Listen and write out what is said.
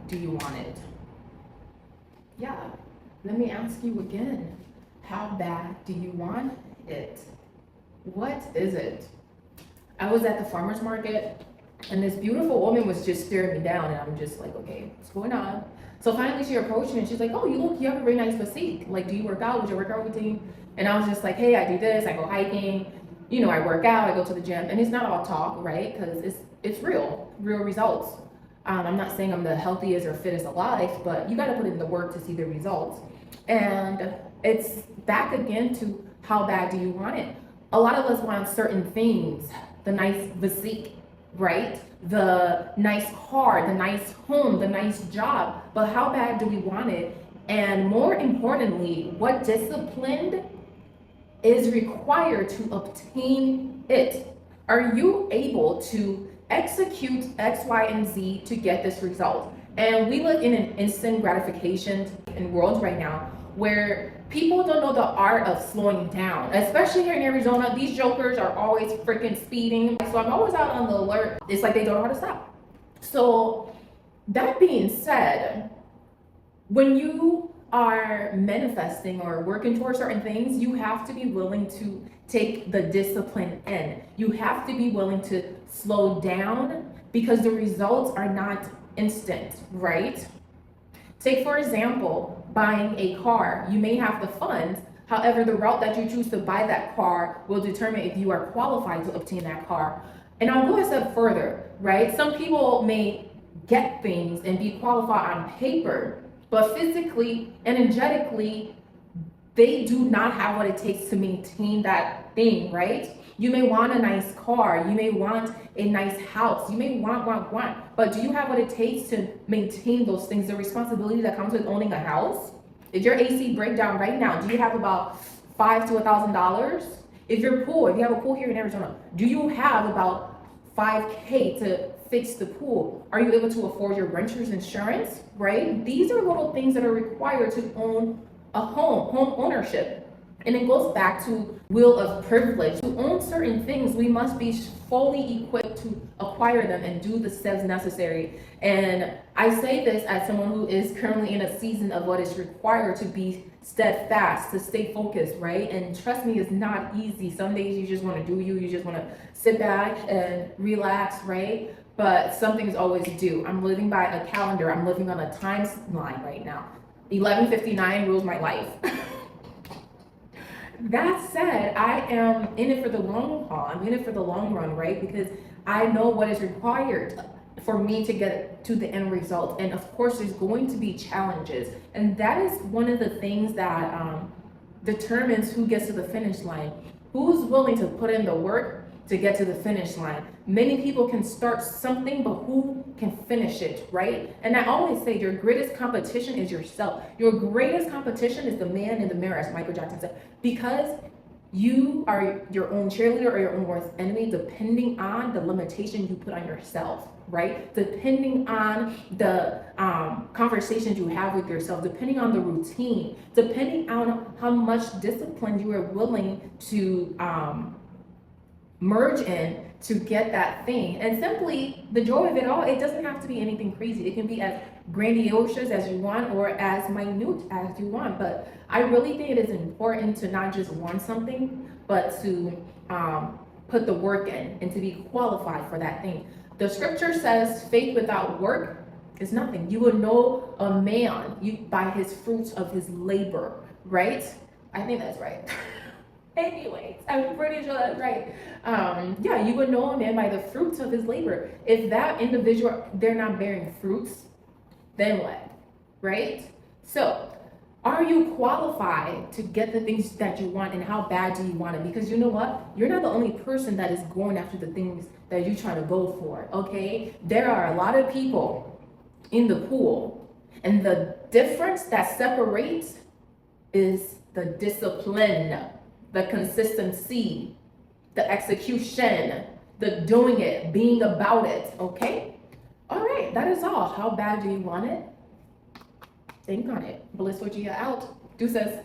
do you want it? Yeah, let me ask you again. How bad do you want it? What is it? I was at the farmer's market and this beautiful woman was just staring me down, and I'm just like, okay, what's going on? So finally she approached me and she's like, oh, you have a very nice physique. Like, do you work out? What's your workout routine? And I was just like, hey, I do this, I go hiking, I work out, I go to the gym. And it's not all talk, right? Because it's real results. I'm not saying I'm the healthiest or fittest alive, but you got to put in the work to see the results. And it's back again to how bad do you want it? A lot of us want certain things, the nice physique, right? The nice car, the nice home, the nice job, but how bad do we want it? And more importantly, what discipline is required to obtain it? Are you able to execute X, Y, and Z to get this result? And we live in an instant gratification in world right now where people don't know the art of slowing down. Especially here in Arizona, these jokers are always freaking speeding. So I'm always out on the alert. It's like they don't know how to stop. So that being said, when you are manifesting or working towards certain things, you have to be willing to take the discipline in. You have to be willing to slow down because the results are not instant, right? Take, for example, buying a car. You may have the funds. However, the route that you choose to buy that car will determine if you are qualified to obtain that car. And I'll go a step further, right? Some people may get things and be qualified on paper, but physically, energetically, they do not have what it takes to maintain that thing, right? You may want a nice car, you may want a nice house, you may want, but do you have what it takes to maintain those things, the responsibility that comes with owning a house? If your AC break down right now, do you have about $5,000 to $1,000? If you have a pool here in Arizona, do you have about $5K to fix the pool? Are you able to afford your renter's insurance, right? These are little things that are required to own a home ownership. And it goes back to will of privilege. To own certain things, we must be fully equipped to acquire them and do the steps necessary. And I say this as someone who is currently in a season of what is required to be steadfast, to stay focused, right? And trust me, it's not easy. Some days you just want to do you just want to sit back and relax, right? But something's always due. I'm living by a calendar. I'm living on a timeline right now. 11:59 rules my life. That said, I am in it for the long haul. I'm in it for the long run, right? Because I know what is required for me to get to the end result. And of course, there's going to be challenges. And that is one of the things that determines who gets to the finish line. Who's willing to put in the work to get to the finish line? Many people can start something, but who can finish it, right? And I always say your greatest competition is yourself. Your greatest competition is the man in the mirror, as Michael Jackson said, because you are your own cheerleader or your own worst enemy, depending on the limitation you put on yourself, right? Depending on the conversations you have with yourself, depending on the routine, depending on how much discipline you are willing to merge in to get that thing. And simply the joy of it all, it doesn't have to be anything crazy. It can be as grandiose as you want or as minute as you want. But I really think it is important to not just want something, but to put the work in and to be qualified for that thing. The scripture says faith without work is nothing. You will know a man by his fruits of his labor, right? I think that's right. Anyways, I'm pretty sure that's right. You would know a man by the fruits of his labor. If that individual, they're not bearing fruits, then what, right? So, are you qualified to get the things that you want, and how bad do you want it? Because you know what? You're not the only person that is going after the things that you're trying to go for, okay? There are a lot of people in the pool, and the difference that separates is the discipline, the consistency, the execution, the doing it, being about it, okay? All right, that is all. How bad do you want it? Think on it. Blissful Gia out. Deuces.